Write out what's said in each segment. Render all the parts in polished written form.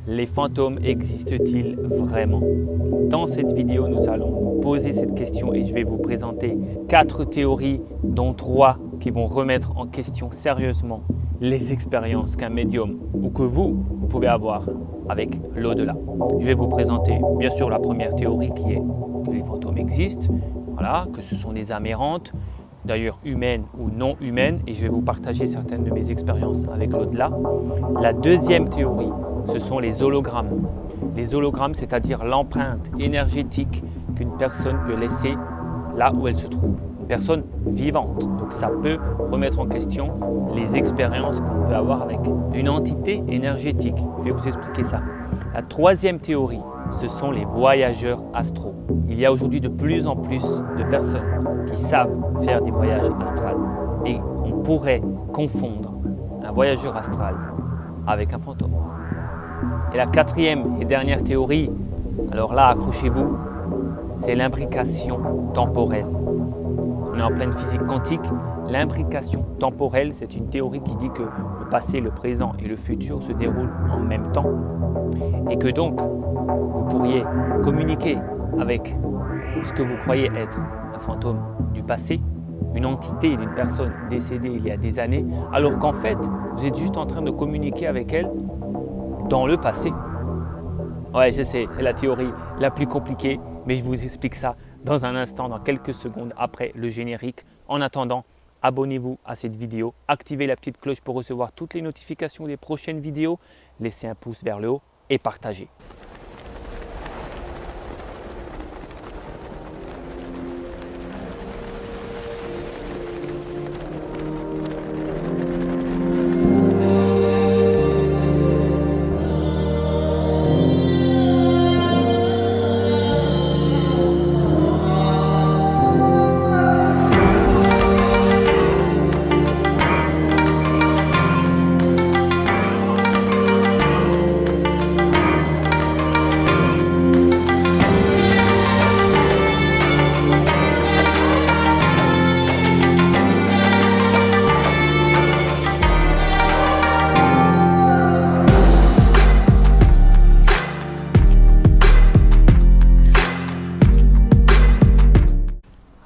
les fantômes existent-ils vraiment? Dans cette vidéo, nous allons poser cette question et je vais vous présenter 4 théories, dont 3 qui vont remettre en question sérieusement les expériences qu'un médium ou que vous pouvez avoir avec l'au-delà. Je vais vous présenter bien sûr la première théorie qui est que les fantômes existent, voilà, que ce sont des âmes errantes, d'ailleurs humaines ou non humaines, et je vais vous partager certaines de mes expériences avec l'au-delà. La deuxième théorie, ce sont les hologrammes. Les hologrammes, c'est-à-dire l'empreinte énergétique qu'une personne peut laisser là où elle se trouve. Une personne vivante. Donc ça peut remettre en question les expériences qu'on peut avoir avec une entité énergétique. Je vais vous expliquer ça. La troisième théorie, ce sont les voyageurs astraux. Il y a aujourd'hui de plus en plus de personnes qui savent faire des voyages astrales. Et on pourrait confondre un voyageur astral avec un fantôme. Et la quatrième et dernière théorie, alors là, accrochez-vous, c'est l'imbrication temporelle. On est en pleine physique quantique. L'imbrication temporelle, c'est une théorie qui dit que le passé, le présent et le futur se déroulent en même temps. Et que donc, vous pourriez communiquer avec ce que vous croyez être un fantôme du passé, une entité d'une personne décédée il y a des années, alors qu'en fait, vous êtes juste en train de communiquer avec elle dans le passé. Ouais, je sais, c'est la théorie la plus compliquée, mais je vous explique ça dans un instant, dans quelques secondes après le générique. En attendant, abonnez-vous à cette vidéo, activez la petite cloche pour recevoir toutes les notifications des prochaines vidéos, laissez un pouce vers le haut et partagez.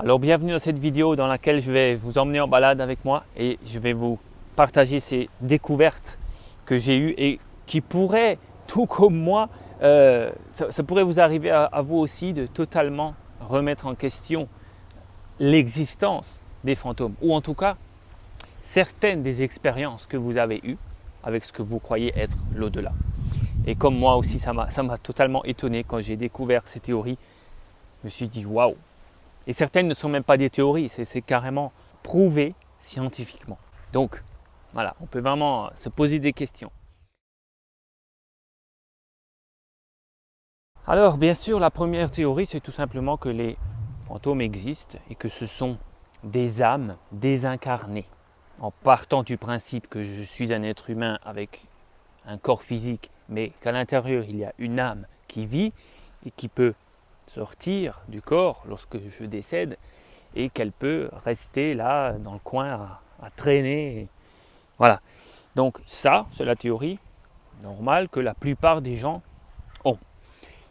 Alors bienvenue dans cette vidéo dans laquelle je vais vous emmener en balade avec moi et je vais vous partager ces découvertes que j'ai eues et qui pourraient, tout comme moi, ça pourrait vous arriver à vous aussi de totalement remettre en question l'existence des fantômes ou en tout cas certaines des expériences que vous avez eues avec ce que vous croyez être l'au-delà. Et comme moi aussi, ça m'a totalement étonné quand j'ai découvert ces théories. Je me suis dit waouh! Et certaines ne sont même pas des théories, c'est carrément prouvé scientifiquement. Donc voilà, on peut vraiment se poser des questions. Alors bien sûr, la première théorie, c'est tout simplement que les fantômes existent et que ce sont des âmes désincarnées. En partant du principe que je suis un être humain avec un corps physique, mais qu'à l'intérieur il y a une âme qui vit et qui peut sortir du corps lorsque je décède et qu'elle peut rester là dans le coin à traîner. Voilà. Donc ça, c'est la théorie normale que la plupart des gens ont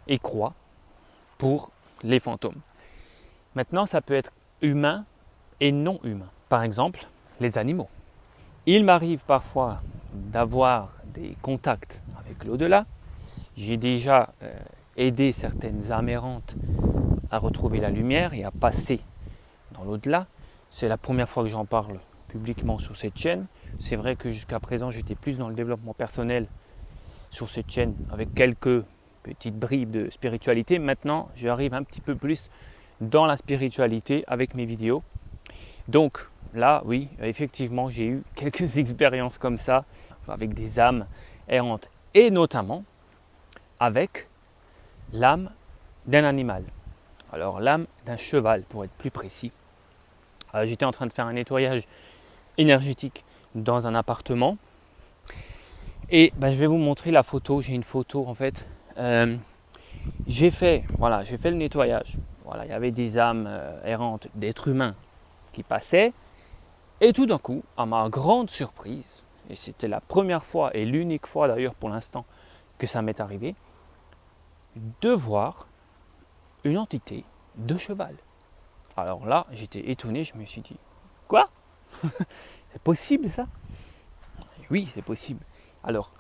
et croient pour les fantômes. Maintenant, ça peut être humain et non humain. Par exemple, les animaux. Il m'arrive parfois d'avoir des contacts avec l'au-delà. J'ai déjà aider certaines âmes errantes à retrouver la lumière et à passer dans l'au-delà. C'est la première fois que j'en parle publiquement sur cette chaîne. C'est vrai que jusqu'à présent, j'étais plus dans le développement personnel sur cette chaîne avec quelques petites bribes de spiritualité. Maintenant, j'arrive un petit peu plus dans la spiritualité avec mes vidéos. Donc là, oui, effectivement, j'ai eu quelques expériences comme ça avec des âmes errantes et notamment avec l'âme d'un animal. Alors l'âme d'un cheval pour être plus précis. J'étais en train de faire un nettoyage énergétique dans un appartement et je vais vous montrer la photo. J'ai une photo en fait. J'ai fait le nettoyage. Voilà, il y avait des âmes errantes d'êtres humains qui passaient et tout d'un coup, à ma grande surprise, et c'était la première fois et l'unique fois d'ailleurs pour l'instant que ça m'est arrivé de voir une entité de cheval. Alors là, j'étais étonné, je me suis dit, quoi? C'est possible ça? Oui, c'est possible. Alors,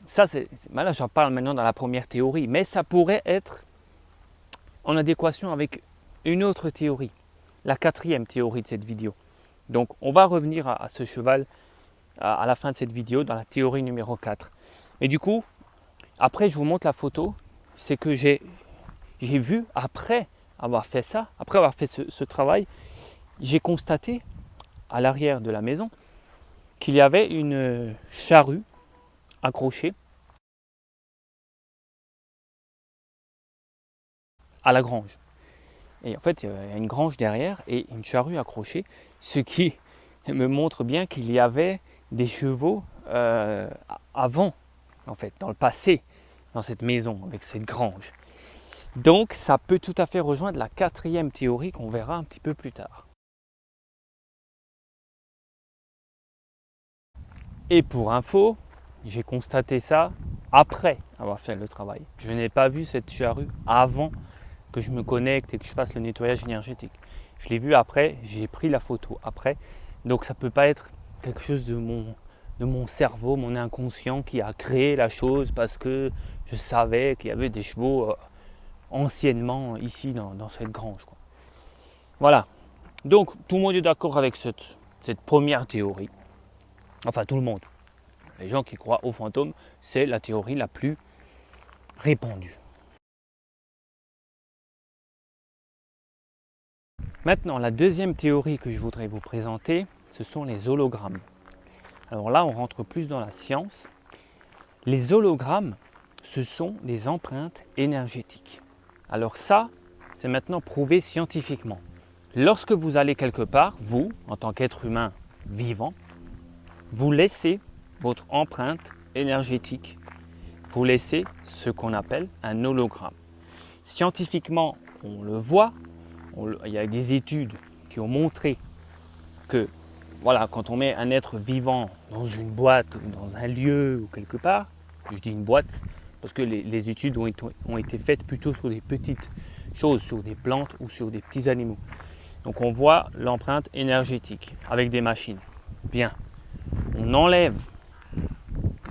ça, là, j'en parle maintenant dans la première théorie, mais ça pourrait être en adéquation avec une autre théorie, la quatrième théorie de cette vidéo. Donc, on va revenir à ce cheval à la fin de cette vidéo, dans la théorie numéro 4. Et du coup, après, je vous montre la photo, c'est que j'ai vu, après avoir fait ça, après avoir fait ce travail, j'ai constaté à l'arrière de la maison qu'il y avait une charrue accrochée à la grange. Et en fait, il y a une grange derrière et une charrue accrochée, ce qui me montre bien qu'il y avait des chevaux avant, en fait, dans le passé, dans cette maison, avec cette grange. Donc, ça peut tout à fait rejoindre la quatrième théorie qu'on verra un petit peu plus tard. Et pour info, j'ai constaté ça après avoir fait le travail. Je n'ai pas vu cette charrue avant que je me connecte et que je fasse le nettoyage énergétique. Je l'ai vu après, j'ai pris la photo après. Donc ça ne peut pas être quelque chose de mon cerveau, mon inconscient qui a créé la chose parce que je savais qu'il y avait des chevaux anciennement ici dans cette grange, quoi. Voilà. Donc tout le monde est d'accord avec cette première théorie. Enfin tout le monde. Les gens qui croient aux fantômes, c'est la théorie la plus répandue. Maintenant, la deuxième théorie que je voudrais vous présenter, ce sont les hologrammes. Alors là, on rentre plus dans la science. Les hologrammes, ce sont des empreintes énergétiques. Alors ça, c'est maintenant prouvé scientifiquement. Lorsque vous allez quelque part, vous, en tant qu'être humain vivant, vous laissez votre empreinte énergétique. Vous laissez ce qu'on appelle un hologramme. Scientifiquement, on le voit. Il y a des études qui ont montré que voilà, quand on met un être vivant dans une boîte, dans un lieu ou quelque part, je dis une boîte parce que les études ont été faites plutôt sur des petites choses, sur des plantes ou sur des petits animaux. Donc on voit l'empreinte énergétique avec des machines. Bien, on enlève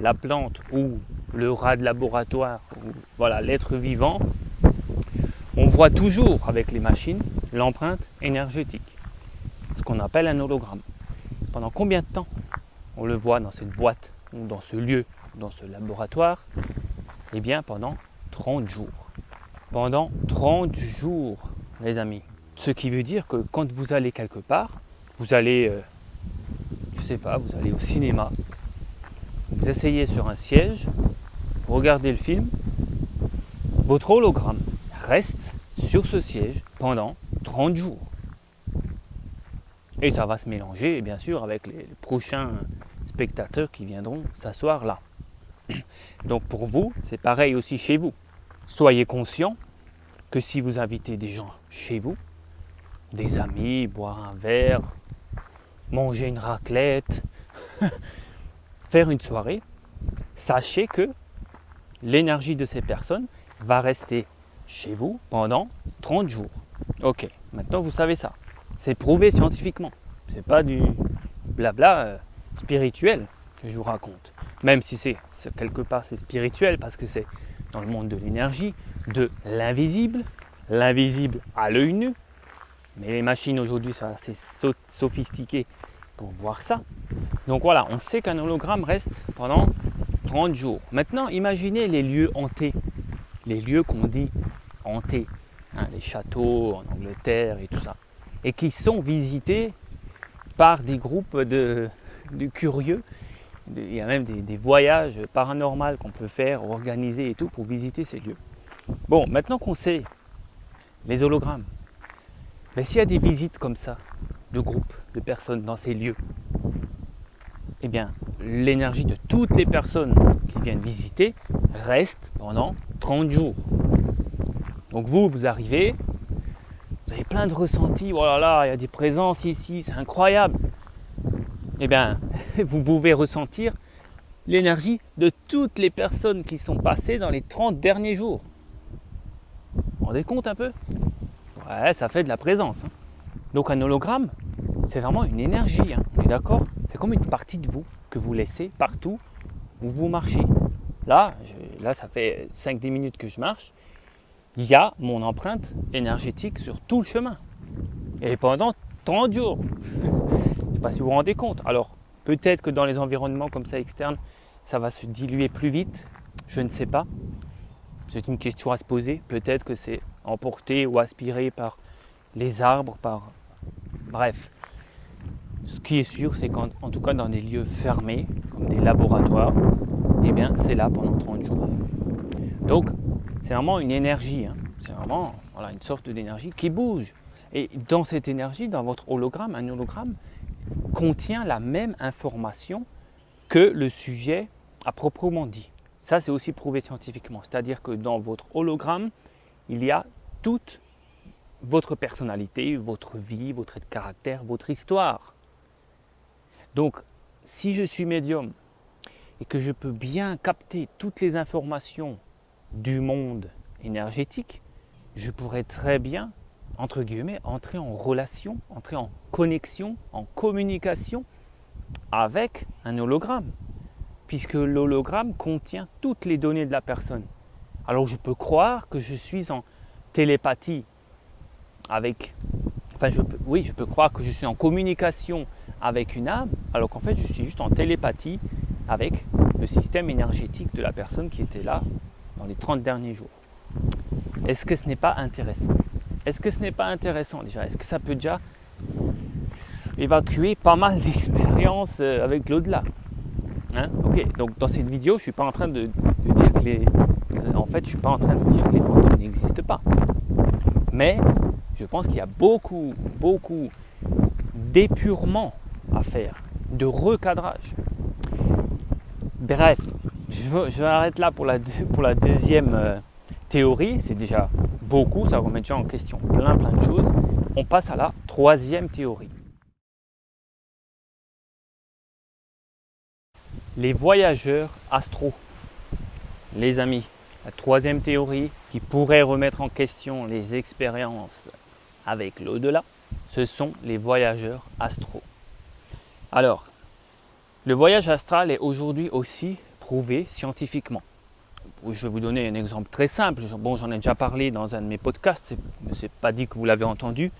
la plante ou le rat de laboratoire, ou voilà, l'être vivant, on voit toujours avec les machines l'empreinte énergétique, ce qu'on appelle un hologramme. Pendant combien de temps on le voit dans cette boîte, ou dans ce lieu, dans ce laboratoire? Eh bien pendant 30 jours. Pendant 30 jours, les amis. Ce qui veut dire que quand vous allez quelque part, vous allez, je sais pas, vous allez au cinéma, vous asseyez sur un siège, vous regardez le film, votre hologramme reste sur ce siège pendant 30 jours. Et ça va se mélanger, bien sûr, avec les prochains spectateurs qui viendront s'asseoir là. Donc pour vous, c'est pareil aussi chez vous. Soyez conscient que si vous invitez des gens chez vous, des amis, boire un verre, manger une raclette, faire une soirée, sachez que l'énergie de ces personnes va rester chez vous pendant 30 jours. Ok, maintenant vous savez ça. C'est prouvé scientifiquement. C'est pas du blabla spirituel que je vous raconte. Même si c'est quelque part c'est spirituel parce que c'est dans le monde de l'énergie, de l'invisible. L'invisible à l'œil nu. Mais les machines aujourd'hui sont assez sophistiquées pour voir ça. Donc voilà, on sait qu'un hologramme reste pendant 30 jours. Maintenant, imaginez les lieux hantés. Les lieux qu'on dit hantés. Hein, les châteaux en Angleterre et tout ça. Et qui sont visités par des groupes de curieux. Il y a même des voyages paranormaux qu'on peut faire, organiser et tout pour visiter ces lieux. Bon, maintenant qu'on sait les hologrammes, mais s'il y a des visites comme ça, de groupes, de personnes dans ces lieux, eh bien, l'énergie de toutes les personnes qui viennent visiter reste pendant 30 jours. Donc vous arrivez, vous avez plein de ressentis, oh là là, il y a des présences ici, c'est incroyable. Eh bien, vous pouvez ressentir l'énergie de toutes les personnes qui sont passées dans les 30 derniers jours. Vous vous rendez compte un peu? Ouais, ça fait de la présence. Donc un hologramme, c'est vraiment une énergie, on est d'accord? C'est comme une partie de vous que vous laissez partout où vous marchez. Là, ça fait 5-10 minutes que je marche. Il y a mon empreinte énergétique sur tout le chemin. Et pendant 30 jours. Je ne sais pas si vous vous rendez compte. Alors, peut-être que dans les environnements comme ça externes, ça va se diluer plus vite. Je ne sais pas. C'est une question à se poser. Peut-être que c'est emporté ou aspiré par les arbres, Bref. Ce qui est sûr, c'est qu'en tout cas dans des lieux fermés, comme des laboratoires, eh bien c'est là pendant 30 jours. Donc, c'est vraiment une énergie. C'est vraiment une sorte d'énergie qui bouge. Et dans cette énergie, dans votre hologramme, un hologramme contient la même information que le sujet à proprement dit. Ça, c'est aussi prouvé scientifiquement. C'est-à-dire que dans votre hologramme, il y a toute votre personnalité, votre vie, votre caractère, votre histoire. Donc, si je suis médium et que je peux bien capter toutes les informations du monde énergétique, je pourrais très bien, entre guillemets, entrer en relation, entrer en connexion, en communication avec un hologramme, puisque l'hologramme contient toutes les données de la personne. Alors je peux croire que je suis en télépathie avec... je peux croire que je suis en communication avec une âme, alors qu'en fait je suis juste en télépathie avec le système énergétique de la personne qui était là dans les 30 derniers jours. Est-ce que ce n'est pas intéressant? Est-ce que ce n'est pas intéressant déjà? Est-ce que ça peut déjà évacuer pas mal d'expériences avec l'au-delà? Ok, donc dans cette vidéo, je ne suis pas en train de dire que les fantômes n'existent pas. Mais je pense qu'il y a beaucoup d'épurement à faire, de recadrage. Bref, je m'arrête là pour la deuxième théorie. C'est déjà beaucoup, ça remet déjà en question plein de choses. On passe à la troisième théorie. Les voyageurs astraux. Les amis, la troisième théorie qui pourrait remettre en question les expériences avec l'au-delà, ce sont les voyageurs astraux. Alors, le voyage astral est aujourd'hui aussi prouvé scientifiquement. Je vais vous donner un exemple très simple. Bon, j'en ai déjà parlé dans un de mes podcasts, c'est pas dit que vous l'avez entendu.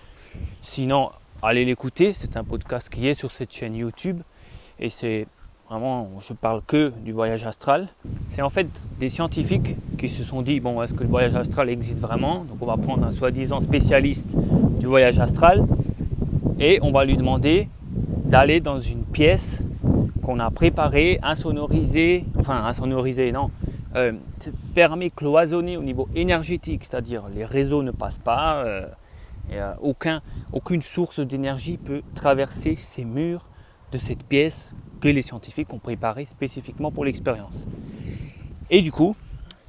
Sinon, allez l'écouter. C'est un podcast qui est sur cette chaîne YouTube. Et c'est vraiment, je parle que du voyage astral. C'est en fait des scientifiques qui se sont dit, bon, est-ce que le voyage astral existe vraiment? Donc on va prendre un soi-disant spécialiste du voyage astral et on va lui demander d'aller dans une pièce qu'on a préparée, fermée, cloisonnée au niveau énergétique, c'est-à-dire les réseaux ne passent pas, aucune source d'énergie peut traverser ces murs de cette pièce que les scientifiques ont préparée spécifiquement pour l'expérience. Et du coup,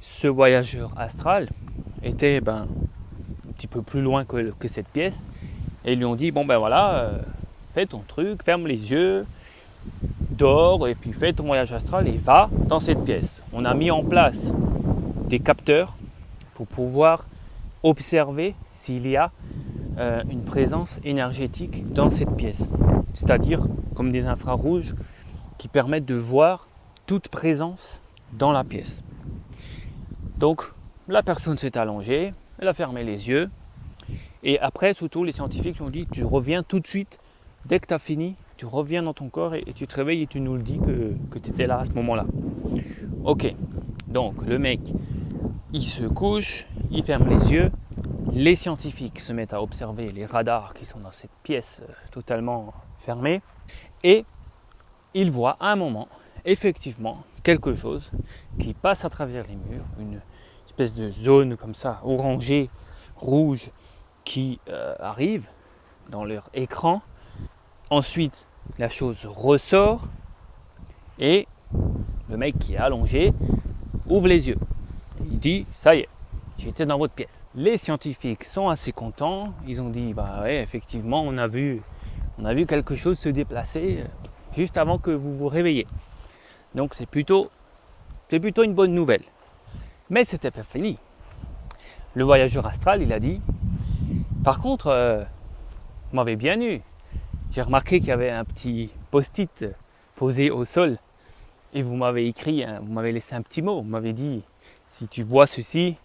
ce voyageur astral était un petit peu plus loin que cette pièce et ils lui ont dit, fais ton truc, ferme les yeux, dors et puis fais ton voyage astral et va dans cette pièce. On a mis en place des capteurs pour pouvoir observer s'il y a une présence énergétique dans cette pièce. C'est-à-dire comme des infrarouges qui permettent de voir toute présence dans la pièce. Donc la personne s'est allongée, elle a fermé les yeux et après surtout les scientifiques lui ont dit tu reviens tout de suite, dès que tu as fini, tu reviens dans ton corps et tu te réveilles et tu nous le dis que tu étais là à ce moment-là. Ok, donc le mec il se couche, il ferme les yeux, les scientifiques se mettent à observer les radars qui sont dans cette pièce totalement fermée et ils voient à un moment effectivement quelque chose qui passe à travers les murs, une espèce de zone comme ça, orangée, rouge, qui arrive dans leur écran. Ensuite, la chose ressort et le mec qui est allongé ouvre les yeux. Il dit, ça y est, j'étais dans votre pièce. Les scientifiques sont assez contents. Ils ont dit, effectivement, on a vu quelque chose se déplacer juste avant que vous vous réveilliez. Donc c'est plutôt une bonne nouvelle. Mais c'était pas fini. Le voyageur astral, il a dit, par contre, vous m'avez bien eu. J'ai remarqué qu'il y avait un petit post-it posé au sol et vous m'avez écrit, vous m'avez laissé un petit mot. Vous m'avez dit, si tu vois ceci,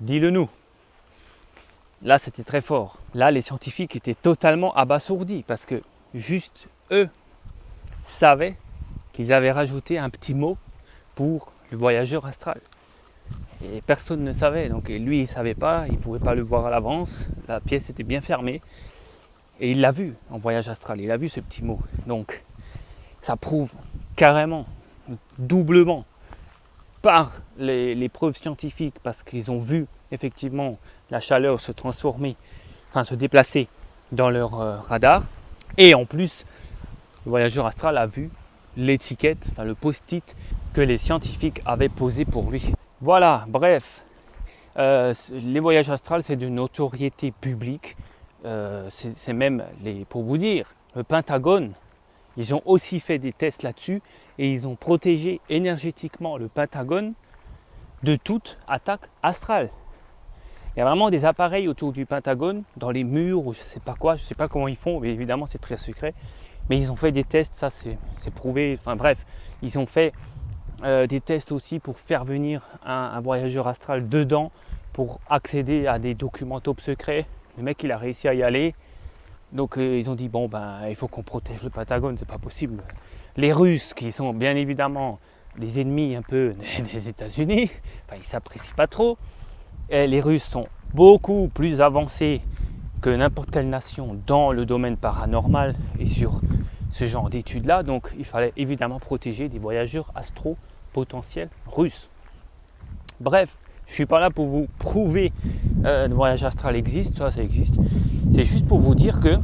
dis-le nous. Là, c'était très fort. Là, les scientifiques étaient totalement abasourdis parce que juste eux savaient qu'ils avaient rajouté un petit mot pour le voyageur astral. Et personne ne savait. Donc lui, il ne savait pas, il ne pouvait pas le voir à l'avance. La pièce était bien fermée. Et il l'a vu en voyage astral, il a vu ce petit mot. Donc ça prouve carrément, doublement, par les preuves scientifiques, parce qu'ils ont vu effectivement la chaleur se transformer, enfin se déplacer dans leur radar. Et en plus, le voyageur astral a vu l'étiquette, enfin le post-it que les scientifiques avaient posé pour lui. Voilà, bref, les voyages astrales, c'est de notoriété publique. C'est même, pour vous dire, le Pentagone, ils ont aussi fait des tests là-dessus et ils ont protégé énergétiquement le Pentagone de toute attaque astrale. Il y a vraiment des appareils autour du Pentagone, dans les murs ou je ne sais pas quoi, je ne sais pas comment ils font, mais évidemment c'est très secret. Mais ils ont fait des tests, ça c'est prouvé, enfin bref, ils ont fait des tests aussi pour faire venir un voyageur astral dedans pour accéder à des documents top secrets. Le mec il a réussi à y aller, donc ils ont dit bon ben il faut qu'on protège le Pentagone, c'est pas possible. Les Russes qui sont bien évidemment des ennemis un peu des États-Unis, enfin ils s'apprécient pas trop. Et les Russes sont beaucoup plus avancés que n'importe quelle nation dans le domaine paranormal et sur ce genre d'études là, donc il fallait évidemment protéger des voyageurs astro potentiels russes. Bref, je ne suis pas là pour vous prouver que le voyage astral existe, ça existe. C'est juste pour vous dire que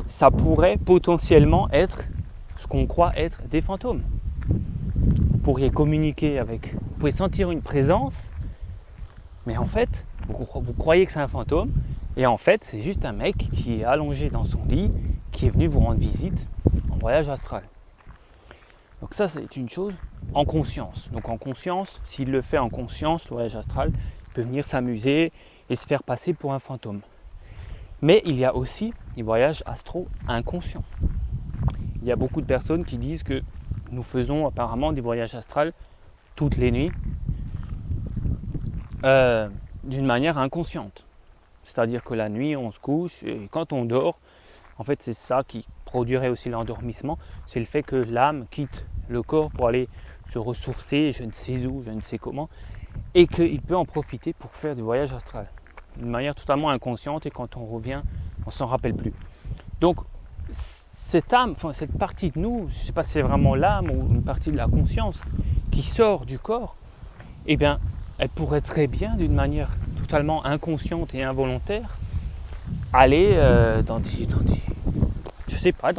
ça pourrait potentiellement être ce qu'on croit être des fantômes. Vous pourriez communiquer avec, vous pouvez sentir une présence, mais en fait, vous croyez que c'est un fantôme, et en fait, c'est juste un mec qui est allongé dans son lit, qui est venu vous rendre visite en voyage astral. Donc ça, c'est une chose en conscience. Donc en conscience, s'il le fait en conscience, le voyage astral, il peut venir s'amuser et se faire passer pour un fantôme. Mais il y a aussi des voyages astro inconscients. Il y a beaucoup de personnes qui disent que nous faisons apparemment des voyages astrales toutes les nuits d'une manière inconsciente. C'est-à-dire que la nuit, on se couche et quand on dort, en fait, c'est ça qui produirait aussi l'endormissement, c'est le fait que l'âme quitte le corps pour aller se ressourcer, je ne sais où, je ne sais comment, et qu'il peut en profiter pour faire du voyage astral. D'une manière totalement inconsciente, et quand on revient, on ne s'en rappelle plus. Donc, cette âme, enfin, cette partie de nous, je ne sais pas si c'est vraiment l'âme ou une partie de la conscience qui sort du corps, eh bien, elle pourrait très bien, d'une manière totalement inconsciente et involontaire, aller dans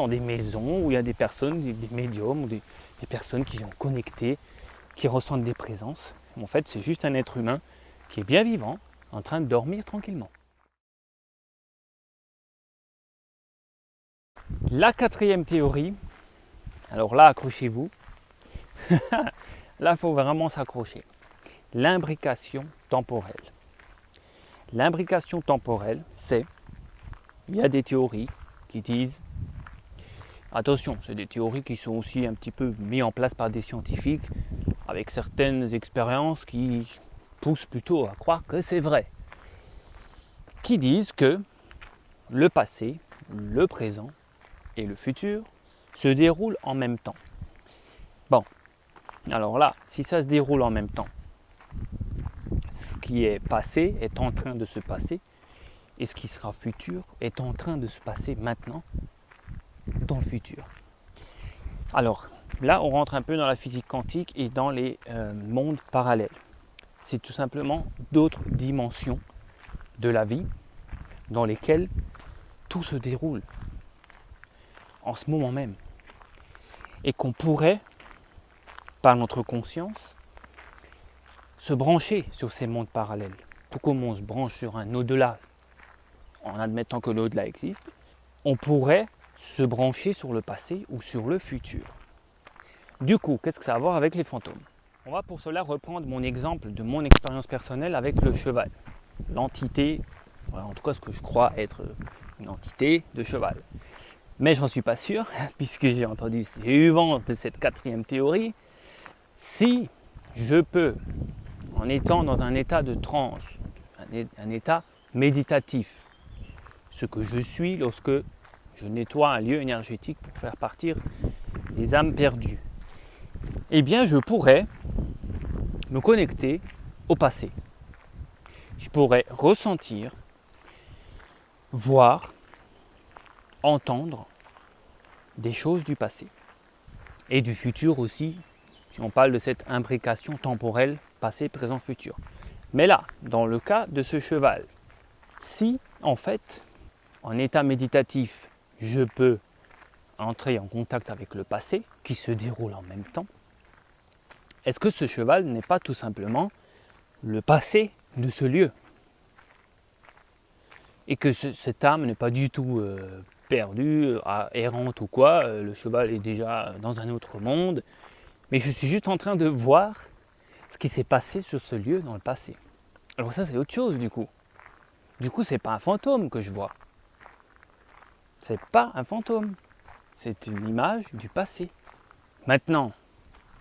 des maisons où il y a des personnes, des médiums ou des personnes qui sont connectées, qui ressentent des présences. En fait, c'est juste un être humain qui est bien vivant, en train de dormir tranquillement. La quatrième théorie, alors là, accrochez-vous. Là, il faut vraiment s'accrocher. L'imbrication temporelle. L'imbrication temporelle, il y a des théories qui disent, attention, c'est des théories qui sont aussi un petit peu mises en place par des scientifiques avec certaines expériences qui poussent plutôt à croire que c'est vrai, qui disent que le passé, le présent et le futur se déroulent en même temps. Bon, alors là, si ça se déroule en même temps, ce qui est passé est en train de se passer et ce qui sera futur est en train de se passer maintenant dans le futur. Alors là, on rentre un peu dans la physique quantique et dans les mondes parallèles. C'est tout simplement d'autres dimensions de la vie dans lesquelles tout se déroule en ce moment même et qu'on pourrait, par notre conscience, se brancher sur ces mondes parallèles. Tout comme on se branche sur un au-delà, en admettant que l'au-delà existe, on pourrait se brancher sur le passé ou sur le futur. Du coup, qu'est-ce que ça a à voir avec les fantômes? On va pour cela reprendre mon exemple de mon expérience personnelle avec le cheval. L'entité, en tout cas ce que je crois être une entité de cheval. Mais j'en suis pas sûr, puisque j'ai eu vent de cette quatrième théorie. Si je peux, en étant dans un état de transe, un état méditatif, ce que je suis lorsque je nettoie un lieu énergétique pour faire partir les âmes perdues, eh bien je pourrais me connecter au passé. Je pourrais ressentir, voir, entendre des choses du passé et du futur aussi, si on parle de cette imbrication temporelle passé, présent, futur. Mais là, dans le cas de ce cheval, si en fait, en état méditatif, je peux entrer en contact avec le passé qui se déroule en même temps, est-ce que ce cheval n'est pas tout simplement le passé de ce lieu? Et que cette âme n'est pas du tout perdue, errante ou quoi, le cheval est déjà dans un autre monde, mais je suis juste en train de voir ce qui s'est passé sur ce lieu dans le passé. Alors ça c'est autre chose du coup. Du coup c'est pas un fantôme que je vois. C'est pas un fantôme. C'est une image du passé. Maintenant,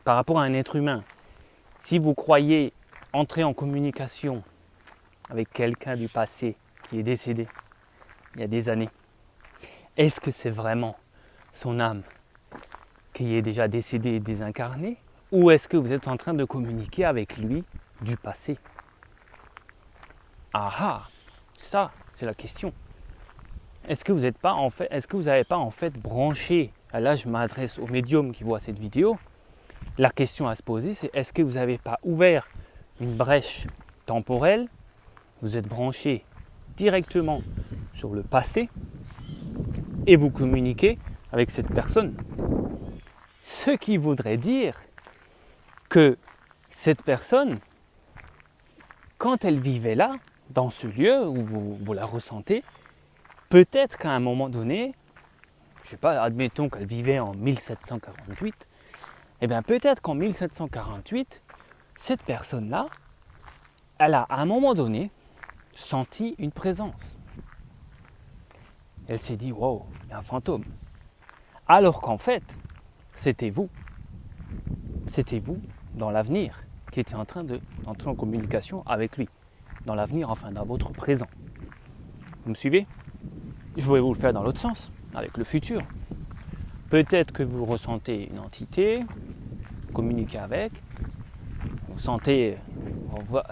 par rapport à un être humain, si vous croyez entrer en communication avec quelqu'un du passé qui est décédé il y a des années, est-ce que c'est vraiment son âme qui est déjà décédée et désincarnée, ou est-ce que vous êtes en train de communiquer avec lui du passé? Ah ah, ça c'est la question. Est-ce que vous n'avez pas en fait branché, là je m'adresse aux médiums qui voient cette vidéo, la question à se poser c'est est-ce que vous n'avez pas ouvert une brèche temporelle, vous êtes branché directement sur le passé et vous communiquez avec cette personne. Ce qui voudrait dire que cette personne, quand elle vivait là, dans ce lieu où vous la ressentez, peut-être qu'à un moment donné, je sais pas, admettons qu'elle vivait en 1748, et bien peut-être qu'en 1748, cette personne-là, elle a à un moment donné senti une présence. Elle s'est dit, wow, il y a un fantôme. Alors qu'en fait, c'était vous. C'était vous, dans l'avenir, qui était en train d'entrer en communication avec lui. Dans l'avenir, enfin dans votre présent. Vous me suivez? Je voulais vous le faire dans l'autre sens, avec le futur. Peut-être que vous ressentez une entité, vous communiquez avec, vous sentez...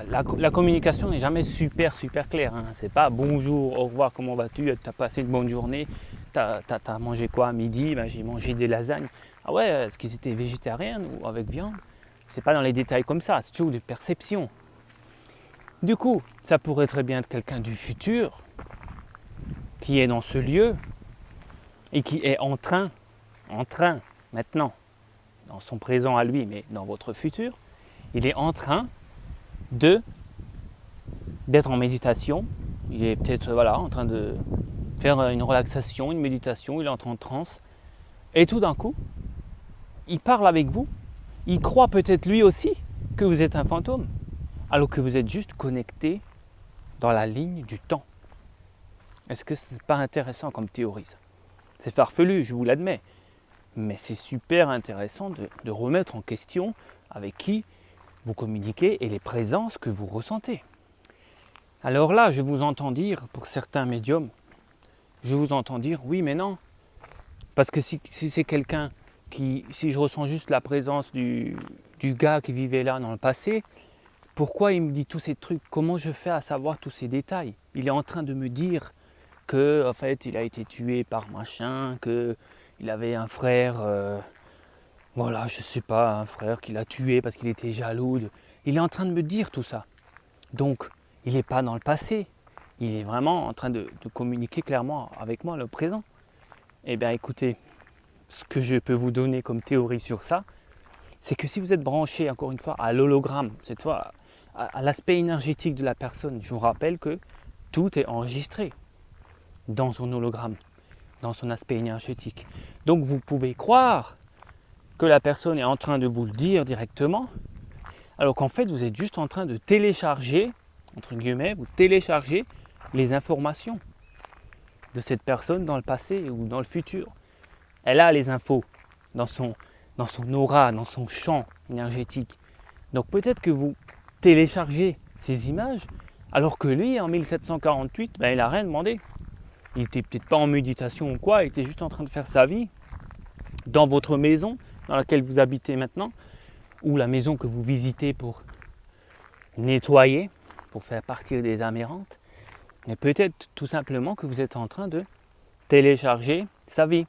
La communication n'est jamais super claire. Hein. C'est pas bonjour, au revoir, comment vas-tu, t'as passé une bonne journée, t'as mangé quoi à midi, ben, j'ai mangé des lasagnes. Ah ouais, est-ce qu'ils étaient végétariens ou avec viande? C'est pas dans les détails comme ça, c'est toujours des perceptions. Du coup, ça pourrait très bien être quelqu'un du futur qui est dans ce lieu et qui est en train, maintenant, dans son présent à lui, mais dans votre futur, il est en train d'être en méditation. Il est peut-être en train de faire une relaxation, une méditation, il entre en transe. Et tout d'un coup, il parle avec vous. Il croit peut-être lui aussi que vous êtes un fantôme, alors que vous êtes juste connecté dans la ligne du temps. Est-ce que ce n'est pas intéressant comme théorie ça? C'est farfelu, je vous l'admets. Mais c'est super intéressant de remettre en question avec qui vous communiquez et les présences que vous ressentez. Alors là, je vous entends dire, pour certains médiums, je vous entends dire oui mais non. Parce que si c'est quelqu'un si je ressens juste la présence du gars qui vivait là dans le passé, pourquoi il me dit tous ces trucs? Comment je fais à savoir tous ces détails? Il est en train de me dire que en fait il a été tué par machin, qu'il avait un frère, je sais pas, un frère qu'il a tué parce qu'il était jaloux. Il est en train de me dire tout ça. Donc il n'est pas dans le passé, il est vraiment en train de communiquer clairement avec moi le présent. Eh bien écoutez, ce que je peux vous donner comme théorie sur ça, c'est que si vous êtes branché encore une fois à l'hologramme, cette fois à l'aspect énergétique de la personne, je vous rappelle que tout est enregistré dans son hologramme, dans son aspect énergétique. Donc vous pouvez croire que la personne est en train de vous le dire directement, alors qu'en fait vous êtes juste en train de télécharger, entre guillemets, vous téléchargez les informations de cette personne dans le passé ou dans le futur. Elle a les infos dans son aura, dans son champ énergétique. Donc peut-être que vous téléchargez ces images, alors que lui, en 1748, il n'a rien demandé. Il n'était peut-être pas en méditation ou quoi, il était juste en train de faire sa vie dans votre maison dans laquelle vous habitez maintenant, ou la maison que vous visitez pour nettoyer, pour faire partir des âmes errantes. Mais peut-être tout simplement que vous êtes en train de télécharger sa vie.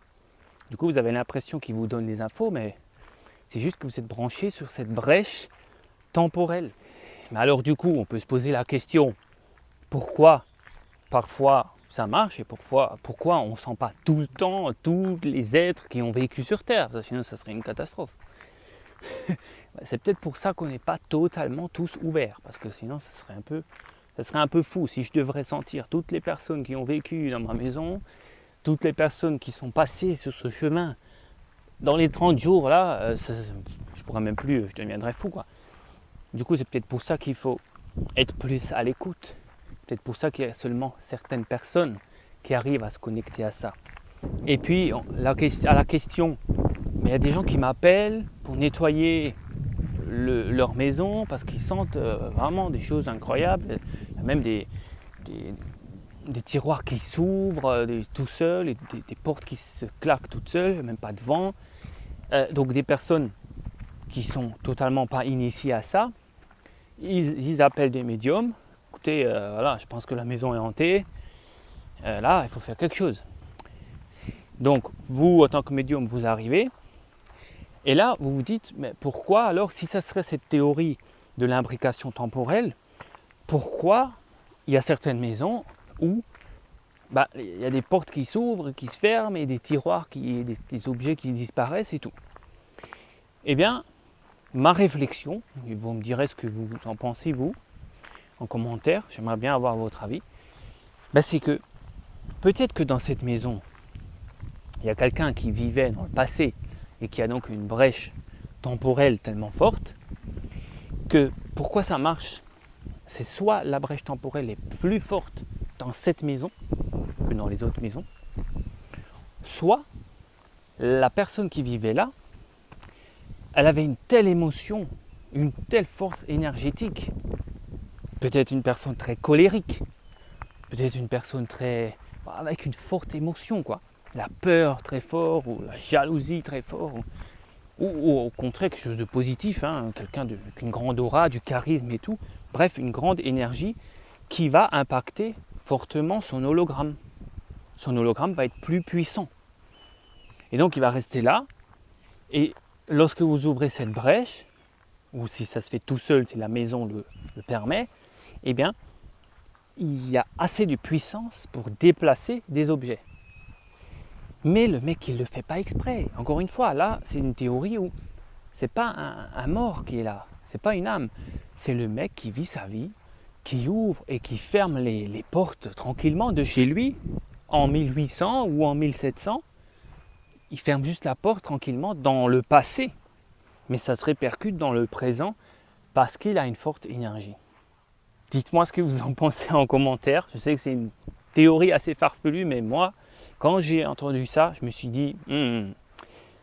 Du coup, vous avez l'impression qu'il vous donne les infos, mais c'est juste que vous êtes branché sur cette brèche temporelle. Mais alors du coup, on peut se poser la question, pourquoi parfois ça marche et pourquoi on ne sent pas tout le temps tous les êtres qui ont vécu sur Terre, sinon ça serait une catastrophe. C'est peut-être pour ça qu'on n'est pas totalement tous ouverts, parce que sinon ça serait un peu fou si je devrais sentir toutes les personnes qui ont vécu dans ma maison, toutes les personnes qui sont passées sur ce chemin dans les 30 jours là, je pourrais même plus, je deviendrais fou quoi. Du coup c'est peut-être pour ça qu'il faut être plus à l'écoute, peut-être pour ça qu'il y a seulement certaines personnes qui arrivent à se connecter à ça. Et puis à la question, mais il y a des gens qui m'appellent pour nettoyer leur maison parce qu'ils sentent vraiment des choses incroyables. Il y a même des tiroirs qui s'ouvrent tout seuls, et des portes qui se claquent toutes seules, même pas de vent. Donc des personnes qui sont totalement pas initiées à ça, ils appellent des médiums. Écoutez, voilà, je pense que la maison est hantée. Là, il faut faire quelque chose. Donc vous, en tant que médium, vous arrivez. Et là, vous vous dites, mais pourquoi alors, si ça serait cette théorie de l'imbrication temporelle, pourquoi il y a certaines maisons où il y a des portes qui s'ouvrent, qui se ferment, et des tiroirs, des objets qui disparaissent et tout. Eh bien, ma réflexion, et vous me direz ce que vous en pensez vous, en commentaire, j'aimerais bien avoir votre avis, c'est que peut-être que dans cette maison, il y a quelqu'un qui vivait dans le passé, et qui a donc une brèche temporelle tellement forte que pourquoi ça marche, c'est soit la brèche temporelle est plus forte dans cette maison que dans les autres maisons, soit la personne qui vivait là, elle avait une telle émotion, une telle force énergétique, peut-être une personne très colérique, peut-être une personne avec une forte émotion quoi. La peur très fort, ou la jalousie très fort, ou au contraire quelque chose de positif, quelqu'un avec une grande aura, du charisme et tout. Bref, une grande énergie qui va impacter fortement son hologramme. Son hologramme va être plus puissant. Et donc il va rester là, et lorsque vous ouvrez cette brèche, ou si ça se fait tout seul, si la maison le permet, eh bien, il y a assez de puissance pour déplacer des objets. Mais le mec, il ne le fait pas exprès. Encore une fois, là, c'est une théorie où c'est pas un mort qui est là. C'est pas une âme. C'est le mec qui vit sa vie, qui ouvre et qui ferme les portes tranquillement de chez lui en 1800 ou en 1700. Il ferme juste la porte tranquillement dans le passé. Mais ça se répercute dans le présent parce qu'il a une forte énergie. Dites-moi ce que vous en pensez en commentaire. Je sais que c'est une théorie assez farfelue, mais moi, quand j'ai entendu ça, je me suis dit,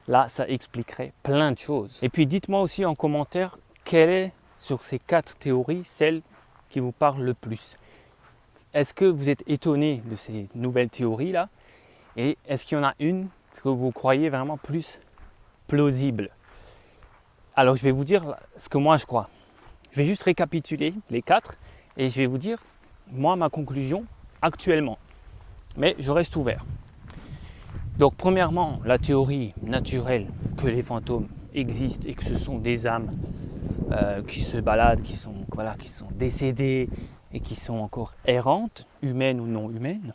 là, ça expliquerait plein de choses. Et puis, dites-moi aussi en commentaire, quelle est, sur ces 4 théories, celle qui vous parle le plus. Est-ce que vous êtes étonné de ces nouvelles théories-là? Et est-ce qu'il y en a une que vous croyez vraiment plus plausible? Alors, je vais vous dire ce que moi, je crois. Je vais juste récapituler les 4 et je vais vous dire, moi, ma conclusion actuellement. Mais je reste ouvert. Donc premièrement, la théorie naturelle que les fantômes existent et que ce sont des âmes qui se baladent, qui sont décédées et qui sont encore errantes, humaines ou non humaines.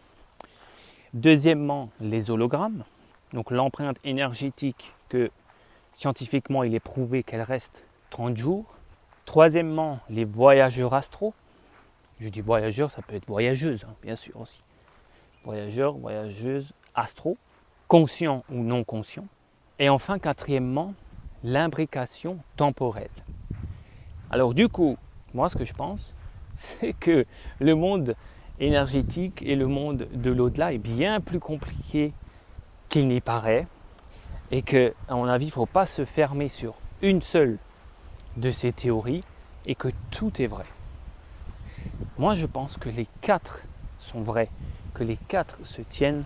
Deuxièmement, les hologrammes, donc l'empreinte énergétique que scientifiquement il est prouvé qu'elle reste 30 jours. Troisièmement, les voyageurs astraux. Je dis voyageurs, ça peut être voyageuse, bien sûr aussi. Voyageurs, voyageuses, astraux. Conscient ou non conscient. Et enfin, quatrièmement, l'imbrication temporelle. Alors du coup, moi ce que je pense, c'est que le monde énergétique et le monde de l'au-delà est bien plus compliqué qu'il n'y paraît et que, à mon avis, il ne faut pas se fermer sur une seule de ces théories et que tout est vrai. Moi je pense que les 4 sont vrais, que les 4 se tiennent,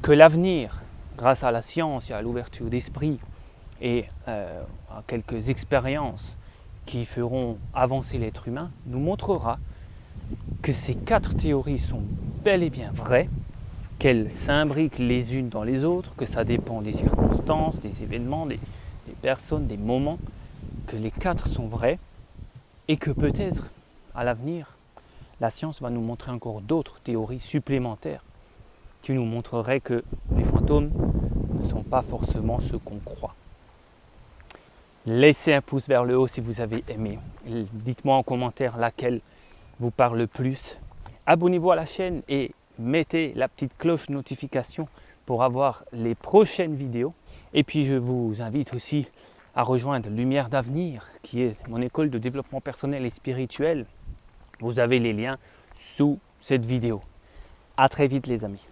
que l'avenir, grâce à la science et à l'ouverture d'esprit et à quelques expériences qui feront avancer l'être humain, nous montrera que ces 4 théories sont bel et bien vraies, qu'elles s'imbriquent les unes dans les autres, que ça dépend des circonstances, des événements, des personnes, des moments, que les 4 sont vrais et que peut-être à l'avenir, la science va nous montrer encore d'autres théories supplémentaires qui nous montreraient que les fantômes ne sont pas forcément ce qu'on croit. Laissez un pouce vers le haut si vous avez aimé. Dites-moi en commentaire laquelle vous parle le plus. Abonnez-vous à la chaîne et mettez la petite cloche notification pour avoir les prochaines vidéos. Et puis je vous invite aussi à rejoindre Lumière d'Avenir, qui est mon école de développement personnel et spirituel. Vous avez les liens sous cette vidéo. À très vite les amis.